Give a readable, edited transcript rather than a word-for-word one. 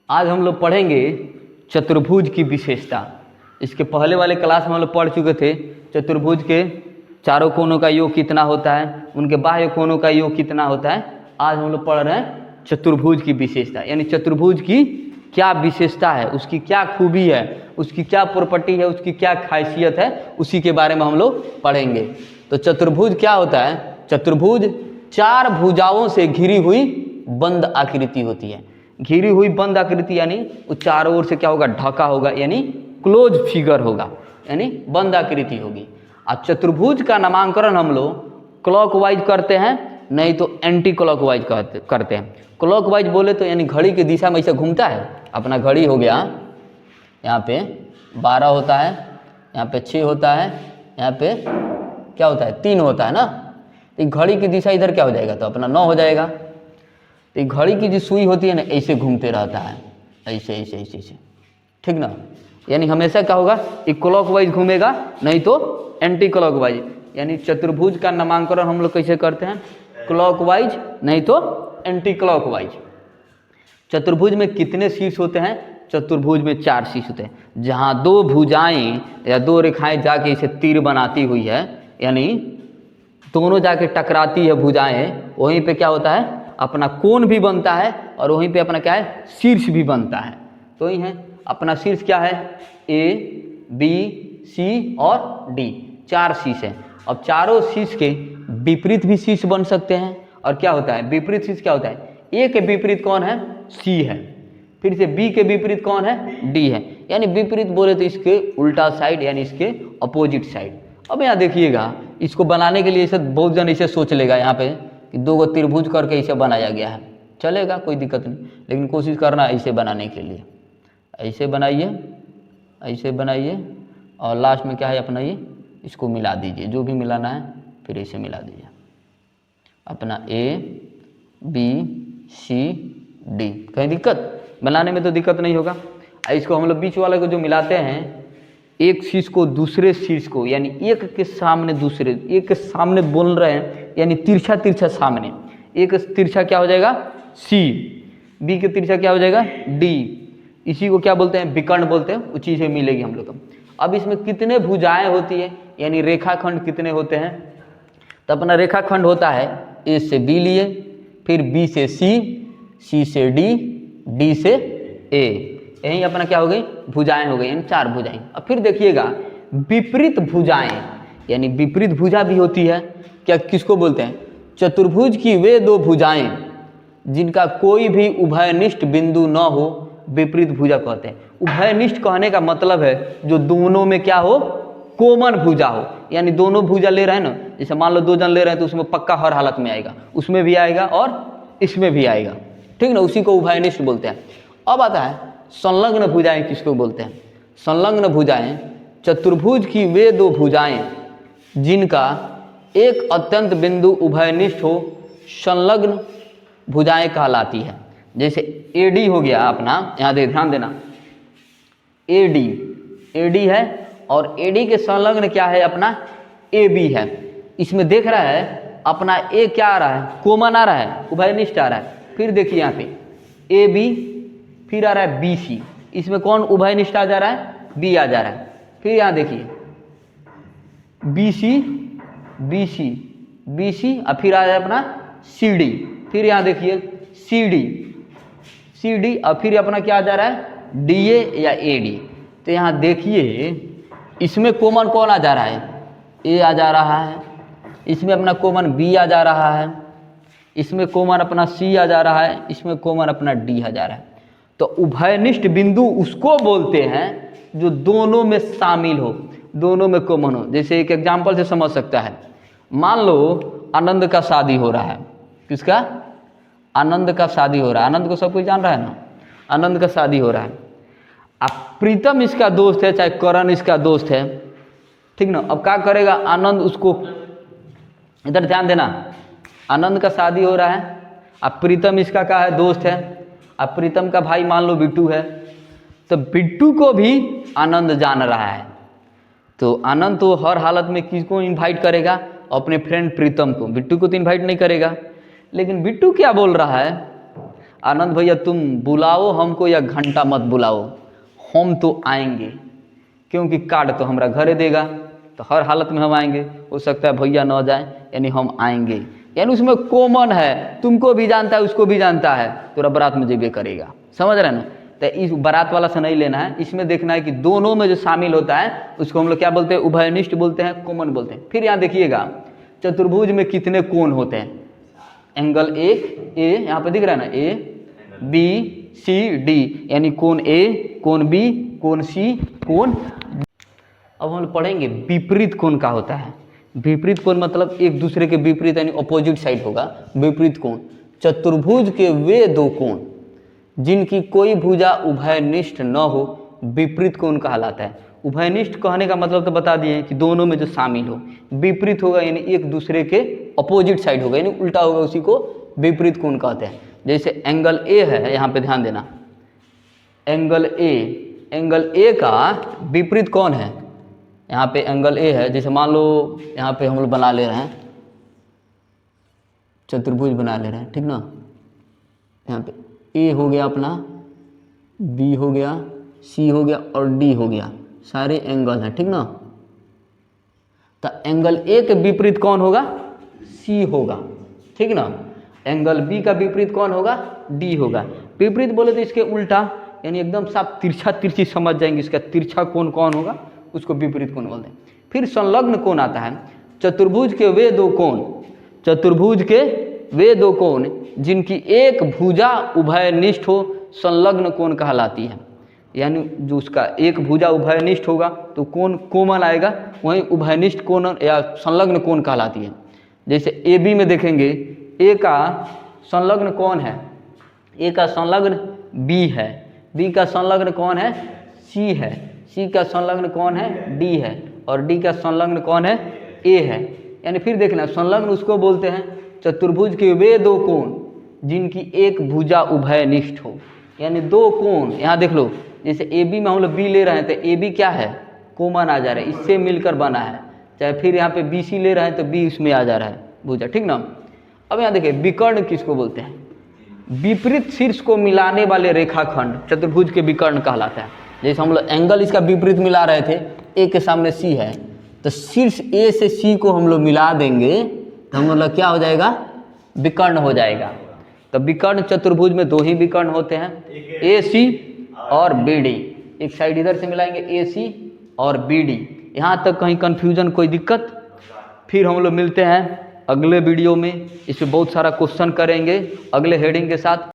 आज हम लोग पढ़ेंगे चतुर्भुज की विशेषता। इसके पहले वाले क्लास में हम लोग पढ़ चुके थे चतुर्भुज के चारों कोनों का योग कितना होता है, उनके बाह्य कोनों का योग कितना होता है। आज हम लोग पढ़ रहे हैं चतुर्भुज की विशेषता, यानी चतुर्भुज की क्या विशेषता है, उसकी क्या खूबी है, उसकी क्या प्रॉपर्टी है, उसकी क्या खासियत है, उसी के बारे में हम लोग पढ़ेंगे। तो चतुर्भुज क्या होता है? चतुर्भुज चार भुजाओं से घिरी हुई बंद आकृति होती है। घिरी हुई बंद आकृति यानी वो चारों ओर से क्या होगा? ढका होगा, यानी क्लोज फिगर होगा, यानी बंद आकृति होगी। और चतुर्भुज का नामकरण हम लोग क्लॉकवाइज करते हैं, नहीं तो एंटी क्लॉकवाइज करते हैं। क्लॉकवाइज बोले तो यानी घड़ी की दिशा में ऐसे घूमता है। अपना घड़ी हो गया, यहाँ पे 12 होता है, यहाँ पे 6 होता है, यहाँ पे क्या होता है? 3 होता है ना। तो घड़ी की दिशा इधर क्या हो जाएगा? तो अपना 9 हो जाएगा। तो घड़ी की जो सुई होती है ना, ऐसे घूमते रहता है, ऐसे ऐसे ऐसे ऐसे, ठीक ना। यानी हमेशा क्या होगा? ये क्लॉकवाइज घूमेगा, नहीं तो एंटी क्लॉकवाइज। यानी चतुर्भुज का नामकरण हम लोग कैसे करते हैं? क्लॉकवाइज नहीं तो एंटी क्लॉकवाइज। चतुर्भुज में कितने शीर्ष होते हैं? चतुर्भुज में 4 शीर्ष होते हैं। जहाँ 2 भुजाएं या 2 रेखाएं जाके इसे तीर बनाती हुई है, यानी दोनों जाके टकराती है भुजाएं, वहीं पे क्या होता है? अपना कोण भी बनता है और वहीं पे अपना क्या है? शीर्ष भी बनता है। तो ही है अपना शीर्ष क्या है? ए, बी, सी और डी, 4 शीर्ष है। अब चारों शीर्ष के विपरीत भी शीर्ष बन सकते हैं। और क्या होता है विपरीत शीर्ष? क्या होता है? ए के विपरीत कौन है? सी है। फिर से बी के विपरीत कौन है? डी है। यानी विपरीत बोले तो इसके उल्टा साइड, यानी इसके अपोजिट साइड। अब यहाँ देखिएगा, इसको बनाने के लिए ऐसे बहुत जन ऐसे सोच लेगा यहाँ पे कि 2 त्रिभुज करके इसे बनाया गया है। चलेगा, कोई दिक्कत नहीं, लेकिन कोशिश करना ऐसे बनाने के लिए। ऐसे बनाइए, ऐसे बनाइए, और लास्ट में क्या है अपना? ये इसको मिला दीजिए, जो भी मिलाना है फिर ऐसे मिला दीजिए। अपना ए, बी, सी, डी। कहीं दिक्कत? बनाने में तो दिक्कत नहीं होगा। इसको हम लोग बीच वाले को जो मिलाते हैं, एक शीर्ष को दूसरे शीर्ष को, यानी एक के सामने दूसरे, एक के सामने बोल रहे हैं, यानी तिरछा तिरछा सामने। एक तिरछा क्या हो जाएगा? सी, बी के तिरछा क्या हो जाएगा? डी। इसी को क्या बोलते हैं? विकर्ण बोलते हैं। वो चीज़ें मिलेगी हम लोग को। अब इसमें कितने भुजाएं होती है, यानी रेखाखंड कितने होते हैं? तो अपना रेखाखंड होता है ए से बी लिए, फिर बी से सी, सी से डी, डी से ए। यही अपना क्या हो गई? भुजाएं हो गई, यानी 4 भुजाएं। अब फिर देखिएगा विपरीत भुजाएं, यानी विपरीत भुजा भी होती है। क्या किसको बोलते हैं? चतुर्भुज की वे 2 भुजाएं जिनका कोई भी उभयनिष्ठ बिंदु न हो, विपरीत भुजा कहते हैं। उभयनिष्ठ कहने का मतलब है जो दोनों में क्या हो? कोमन भुजा हो। यानी दोनों भुजा ले रहे हैं ना, जैसे मान लो 2 जन ले रहे हैं तो उसमें पक्का हर हालत में आएगा, उसमें भी आएगा और इसमें भी आएगा, ठीक ना। उसी को उभयनिष्ठ बोलते हैं। अब आता है संलग्न भुजाएं किसको बोलते हैं? संलग्न भुजाएं चतुर्भुज की वे 2 भुजाएं जिनका एक अत्यंत बिंदु उभयनिष्ठ हो, संलग्न भुजाएं कहलाती है। जैसे एडी हो गया अपना, यहाँ दे ध्यान देना, एडी, एडी है और एडी के संलग्न क्या है? अपना ए बी है। इसमें देख रहा है अपना ए क्या आ रहा है? कोमन आ रहा है, उभयनिष्ठ आ रहा है। फिर देखिए यहाँ पे ए बी, फिर आ रहा है बी सी। इसमें कौन उभयनिष्ठ आ जा रहा है? बी आ जा रहा है। फिर यहाँ देखिए B C, B C, B C, और फिर आ जाए अपना सी डी। फिर यहाँ देखिए सी डी, सी डी, और फिर अपना क्या आ जा रहा है? डी ए या ए डी। तो यहाँ देखिए इसमें कॉमन कौन आ जा रहा है? ए आ जा रहा है। इसमें अपना कॉमन बी आ जा रहा है। इसमें कॉमन अपना सी आ जा रहा है। इसमें कॉमन अपना डी आ जा रहा है। तो उभयनिष्ठ बिंदु उसको बोलते हैं जो दोनों में शामिल हो, दोनों में कॉमन हो। जैसे एक एग्जाम्पल से समझ सकता है, मान लो आनंद का शादी हो रहा है। किसका? आनंद का शादी हो रहा है। आनंद को सब कोई जान रहा है ना। आनंद का शादी हो रहा है। अब प्रीतम इसका दोस्त है, चाहे करण इसका दोस्त है, ठीक ना। अब क्या करेगा आनंद? उसको इधर ध्यान देना, आनंद का शादी हो रहा है, अब प्रीतम इसका क्या है? दोस्त है। अब प्रीतम का भाई मान लो बिट्टू है, तो बिट्टू को भी आनंद जान रहा है। तो आनंद तो हर हालत में किसको इनवाइट करेगा? अपने फ्रेंड प्रीतम को। बिट्टू को तो इनवाइट नहीं करेगा। लेकिन बिट्टू क्या बोल रहा है? आनंद भैया तुम बुलाओ हमको या घंटा मत बुलाओ, हम तो आएंगे, क्योंकि कार्ड तो हमारा घरे देगा, तो हर हालत में हम आएंगे। हो सकता है भैया ना जाए, यानी हम आएंगे, यानी उसमें कॉमन है, तुमको भी जानता है उसको भी जानता है, तो बारात में जेबे करेगा। समझ रहे ना? तो इस बारात वाला से नहीं लेना है, इसमें देखना है कि दोनों में जो शामिल होता है उसको हम लोग क्या बोलते हैं? उभयनिष्ठ बोलते हैं, कॉमन बोलते हैं। फिर यहाँ देखिएगा चतुर्भुज में कितने कोण होते हैं? एंगल एक ए, यहाँ पे दिख रहा है ना, ए बी सी डी, यानी कोण ए, कोण बी, कोण सी, कोण। अब हम लोग पढ़ेंगे विपरीत कोण का होता है। विपरीत कोण मतलब एक दूसरे के विपरीत, यानी अपोजिट साइड होगा विपरीत कोण। चतुर्भुज के वे दो कोण जिनकी कोई भुजा उभयनिष्ठ न हो विपरीत कोण कहलाता है। उभयनिष्ठ कहने का मतलब तो बता दिए कि दोनों में जो शामिल हो। विपरीत होगा यानी एक दूसरे के अपोजिट साइड होगा, यानी उल्टा होगा, उसी को विपरीत कोण कहते हैं। जैसे एंगल ए है, यहाँ पे ध्यान देना, एंगल ए का विपरीत कौन है? यहाँ पे एंगल ए है, जैसे मान लो यहाँ पे हम लोग बना ले रहे हैं, चतुर्भुज बना ले रहे हैं, ठीक ना। यहाँ पे ए हो गया अपना, बी हो गया, सी हो गया और डी हो गया, सारे एंगल हैं, ठीक ना। तो एंगल ए के विपरीत कौन होगा? सी होगा, ठीक ना। एंगल बी का विपरीत कौन होगा? डी होगा। विपरीत बोले तो इसके उल्टा, यानी एकदम साफ तिरछा तिरछी समझ जाएंगे, इसका तिरछा कोण कौन होगा उसको विपरीत कोण बोलते हैं। फिर संलग्न कोण आता है। चतुर्भुज के वे दो कोण, चतुर्भुज के वे दो कोण जिनकी एक भुजा उभयनिष्ठ हो संलग्न कोण कहलाती है। यानी जो उसका एक भुजा उभयनिष्ठ होगा तो कोण कोमल आएगा, वहीं उभयनिष्ठ कोण या संलग्न कोण कहलाती है। जैसे ए बी में देखेंगे, ए का संलग्न कौन है? ए का संलग्न बी है, बी का संलग्न कौन है? सी है, सी का संलग्न कौन है? डी है, और डी का संलग्न कौन है? ए है। यानी फिर देखना, संलग्न उसको बोलते हैं चतुर्भुज के वे दो कोण जिनकी एक भुजा उभयनिष्ठ हो। यानी दो कोण, यहाँ देख लो, जैसे ए बी में हम लोग बी ले रहे हैं तो ए बी क्या है? कॉमन आ जा रहा है, इससे मिलकर बना है। चाहे फिर यहाँ पे बी सी ले रहे हैं तो बी इसमें आ जा रहा है भुजा, ठीक ना। अब यहाँ देखिए विकर्ण किसको बोलते हैं? विपरीत शीर्ष को मिलाने वाले रेखाखंड चतुर्भुज के विकर्ण कहलाता है। जैसे हम लोग एंगल इसका विपरीत मिला रहे थे, ए के सामने सी है, तो शीर्ष ए से सी को हम लोग मिला देंगे तो हम लोग क्या हो जाएगा? विकर्ण हो जाएगा। तो विकर्ण चतुर्भुज में दो ही विकर्ण होते हैं, ए सी और बी डी। एक साइड इधर से मिलाएंगे ए सी और बी डी। यहाँ तक कहीं कन्फ्यूजन, कोई दिक्कत? फिर हम लोग मिलते हैं अगले वीडियो में, इसमें बहुत सारा क्वेश्चन करेंगे अगले हेडिंग के साथ।